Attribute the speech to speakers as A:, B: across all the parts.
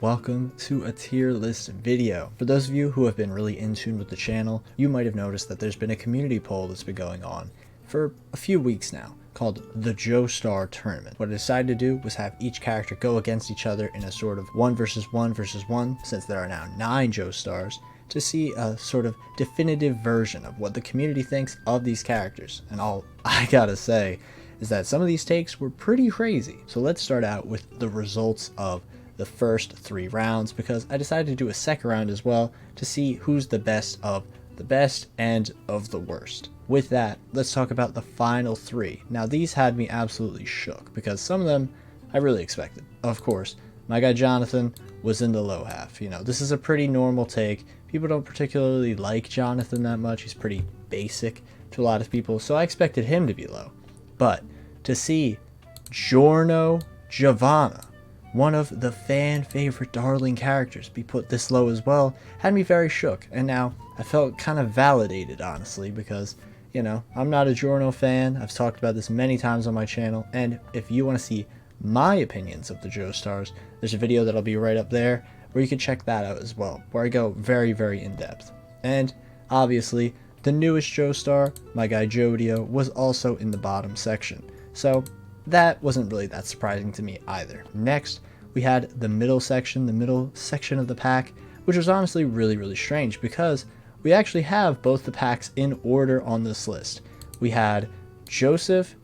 A: Welcome to a tier list video. For those of you who have been really in tune with the channel, you might have noticed that there's been a community poll that's been going on for a few weeks now called the JOESTAR tournament. What I decided to do was have each character go against each other in a sort of 1 versus 1 versus 1, since there are now 9 JOESTARs, to see a sort of definitive version of what the community thinks of these characters. And all I gotta say is that some of these takes were pretty crazy. So let's start out with the results of the first 3 rounds, because I decided to do a second round as well to see who's the best of the best and of the worst. With that, let's talk about the final 3. Now these had me absolutely shook because some of them I really expected. Of course, my guy Jonathan was in the low half. You know, this is a pretty normal take. People don't particularly like Jonathan that much. He's pretty basic to a lot of people, so I expected him to be low. But to see Giorno Giovanna, one of the fan favorite darling characters, be put this low as well, had me very shook. And now I felt kind of validated, honestly, because, you know, I'm not a Giorno fan. I've talked about this many times on my channel, and if you want to see my opinions of the JOESTARs, there's a video that'll be right up there where you can check that out as well, where I go very, very in depth. And obviously, the newest JOESTAR, my guy Jodio, was also in the bottom section. So that wasn't really that surprising to me either. Next, we had the middle section of the pack, which was honestly really strange because we actually have both the packs in order on this list. We had Joseph,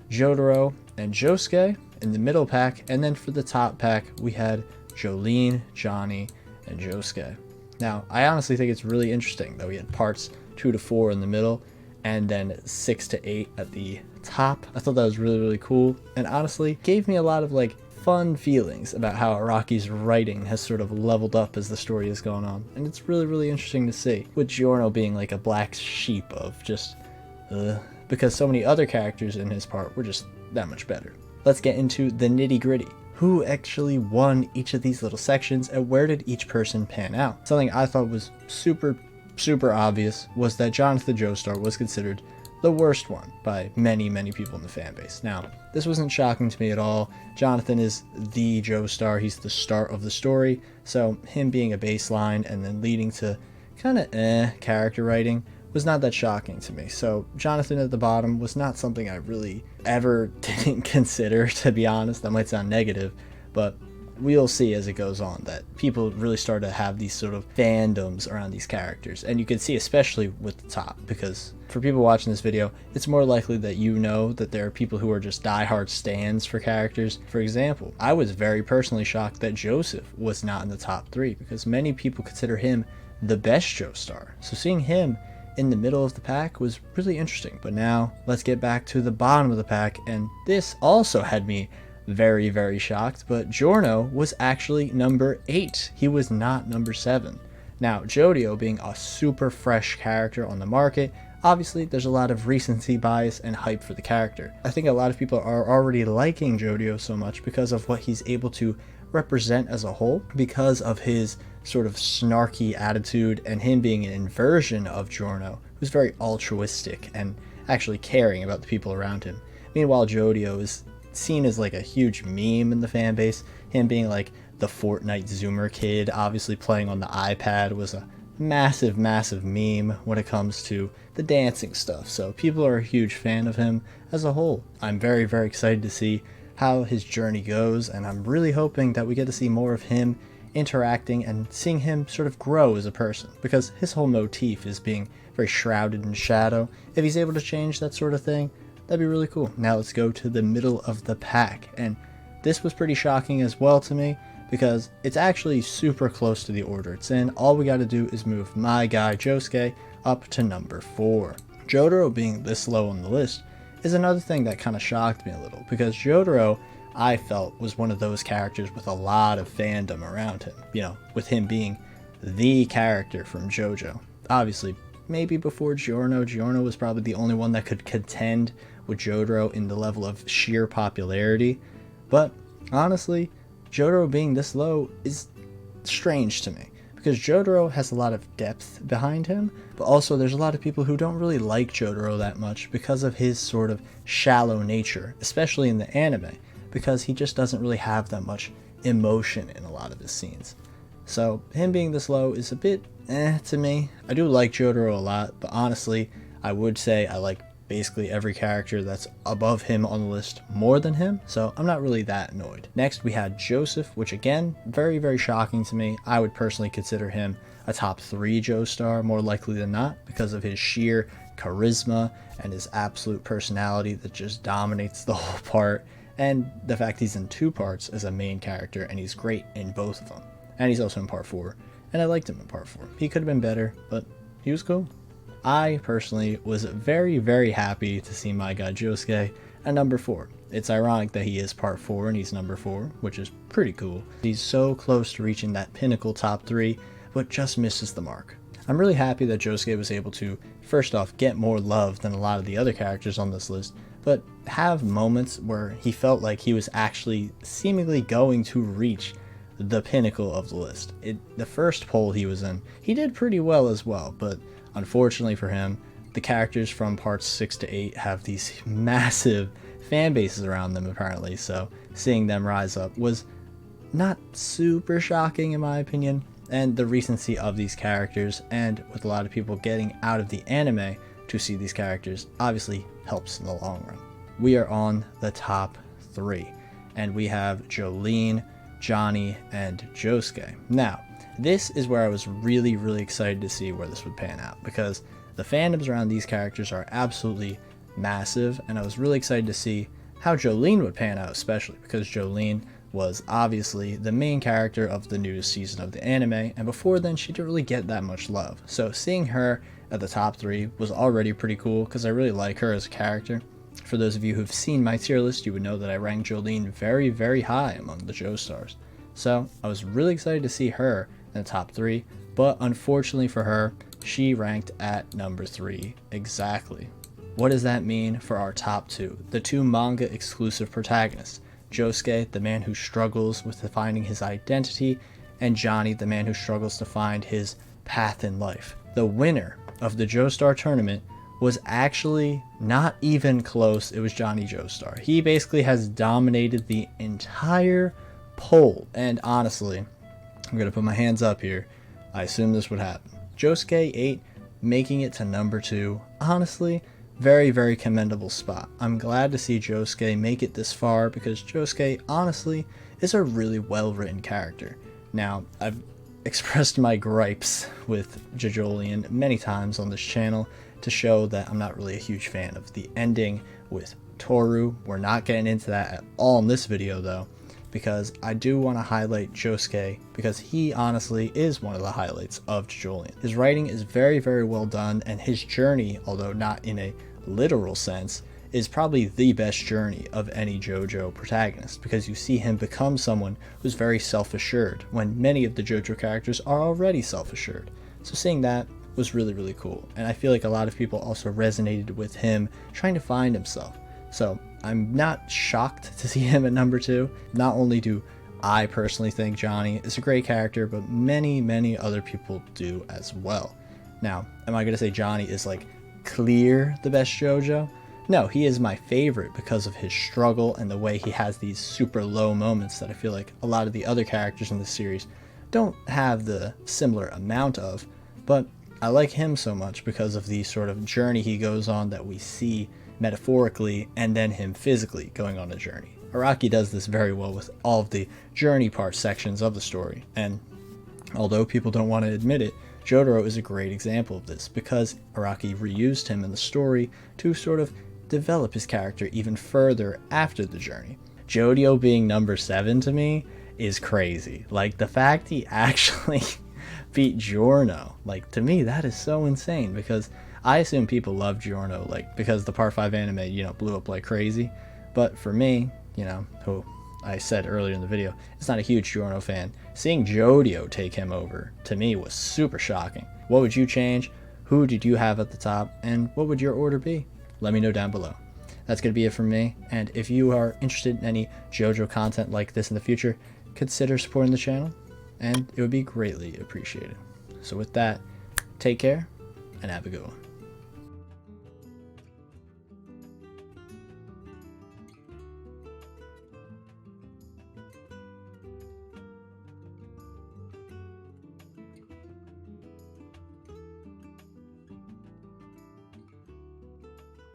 A: Jotaro, and Josuke in the middle pack, and then for the top pack, we had Jolene, Johnny, and Josuke. Now, I honestly think it's really interesting that we had parts 2 to 4 in the middle, and then 6 to 8 at the top. I thought that was really cool, and honestly gave me a lot of like fun feelings about how Araki's writing has sort of leveled up as the story has gone on, and it's really interesting to see, with Giorno being like a black sheep of just because so many other characters in his part were just that much better. Let's get into the nitty-gritty. Who actually won each of these little sections, and where did each person pan out? Something I thought was super obvious was that Jonathan JOESTAR was considered the worst one by many people in the fan base. Now, this wasn't shocking to me at all. Jonathan is the JOESTAR, he's the start of the story, so him being a baseline and then leading to kind of character writing was not that shocking to me. So Jonathan at the bottom was not something I really ever didn't consider, to be honest. That might sound negative, but we'll see as it goes on that people really start to have these sort of fandoms around these characters, and you can see especially with the top, because for people watching this video, it's more likely that you know that there are people who are just diehard stans for characters. For example, I was very personally shocked that Joseph was not in the top 3 because many people consider him the best JOESTAR. So seeing him in the middle of the pack was really interesting. But now let's get back to the bottom of the pack, and this also had me very shocked, but Giorno was actually number 8. He was not number 7. Now, Jodio being a super fresh character on the market, obviously there's a lot of recency bias and hype for the character. I think a lot of people are already liking Jodio so much because of what he's able to represent as a whole, because of his sort of snarky attitude and him being an inversion of Giorno, who's very altruistic and actually caring about the people around him. Meanwhile, Jodio is seen as like a huge meme in the fan base. Him being like the Fortnite Zoomer kid, obviously playing on the iPad, was a massive meme when it comes to the dancing stuff. So people are a huge fan of him as a whole. I'm very excited to see how his journey goes, and I'm really hoping that we get to see more of him interacting and seeing him sort of grow as a person, because his whole motif is being very shrouded in shadow. If he's able to change that sort of thing, that'd be really cool. Now let's go to the middle of the pack, and this was pretty shocking as well to me because it's actually super close to the order it's in. All we got to do is move my guy Josuke up to number 4. Jotaro being this low on the list is another thing that kind of shocked me a little, because Jotaro, I felt, was one of those characters with a lot of fandom around him, you know, with him being the character from JoJo. Obviously, maybe before Giorno was probably the only one that could contend with Jotaro in the level of sheer popularity, but honestly, Jotaro being this low is strange to me, because Jotaro has a lot of depth behind him, but also there's a lot of people who don't really like Jotaro that much because of his sort of shallow nature, especially in the anime, because he just doesn't really have that much emotion in a lot of his scenes. So him being this low is a bit to me. I do like Jodio a lot, but honestly, I would say I like basically every character that's above him on the list more than him, so I'm not really that annoyed. Next we had Joseph, which again, very shocking to me. I would personally consider him a top 3 JoESTAR more likely than not because of his sheer charisma and his absolute personality that just dominates the whole part, and the fact he's in 2 parts as a main character and he's great in both of them. And he's also in part 4, and I liked him in part 4. He could have been better, but he was cool. I personally was very happy to see my guy Josuke at number 4. It's ironic that he is part 4 and he's number 4, which is pretty cool. He's so close to reaching that pinnacle top 3, but just misses the mark. I'm really happy that Josuke was able to, first off, get more love than a lot of the other characters on this list, but have moments where he felt like he was actually seemingly going to reach the pinnacle of the list. The first poll he was in, he did pretty well as well, but unfortunately for him, the characters from parts 6 to 8 have these massive fan bases around them apparently, so seeing them rise up was not super shocking in my opinion, and the recency of these characters, and with a lot of people getting out of the anime to see these characters, obviously helps in the long run. We are on the top 3, and we have Jolene, Johnny, and Josuke. Now, this is where I was really excited to see where this would pan out, because the fandoms around these characters are absolutely massive, and I was really excited to see how Jolene would pan out, especially because Jolene was obviously the main character of the newest season of the anime, and before then she didn't really get that much love. So seeing her at the top 3 was already pretty cool because I really like her as a character. For those of you who've seen my tier list, you would know that I rank Jolene very high among the JoESTARs. So I was really excited to see her in the top 3, but unfortunately for her, she ranked at number 3 exactly. What does that mean for our top 2, the 2 manga exclusive protagonists? Josuke, the man who struggles with finding his identity, and Johnny, the man who struggles to find his path in life. The winner of the JoESTAR tournament was actually not even close. It was Johnny JoESTAR. He basically has dominated the entire poll, and honestly, I'm gonna put my hands up here, I assume this would happen. Josuke 8 making it to number 2, honestly, very commendable spot. I'm glad to see Josuke make it this far because Josuke honestly is a really well written character. Now, I've expressed my gripes with JoJolion many times on this channel to show that I'm not really a huge fan of the ending with Toru. We're not getting into that at all in this video though, because I do want to highlight Josuke because he honestly is one of the highlights of JoJolion. His writing is very well done, and his journey, although not in a literal sense, is probably the best journey of any JoJo protagonist, because you see him become someone who's very self-assured when many of the JoJo characters are already self-assured. So seeing that was really cool, and I feel like a lot of people also resonated with him trying to find himself. So I'm not shocked to see him at number 2. Not only do I personally think Johnny is a great character, but many other people do as well. Now, am I going to say Johnny is like clear the best JoJo? No, he is my favorite because of his struggle and the way he has these super low moments that I feel like a lot of the other characters in the series don't have the similar amount of, but I like him so much because of the sort of journey he goes on that we see metaphorically and then him physically going on a journey. Araki does this very well with all of the journey part sections of the story, and although people don't want to admit it, Jotaro is a great example of this because Araki reused him in the story to sort of develop his character even further after the journey. Jodio being number 7 to me is crazy. Like, the fact he actually beat Giorno, like, to me that is so insane, because I assume people love Giorno, like, because the part 5 anime, you know, blew up like crazy. But for me, you know, who I said earlier in the video, it's not a huge Giorno fan, seeing Jodio take him over, to me, was super shocking. What would you change? Who did you have at the top? And what would your order be? Let me know down below. That's going to be it from me, and if you are interested in any JoJo content like this in the future, consider supporting the channel, and it would be greatly appreciated. So with that, take care, and have a good one.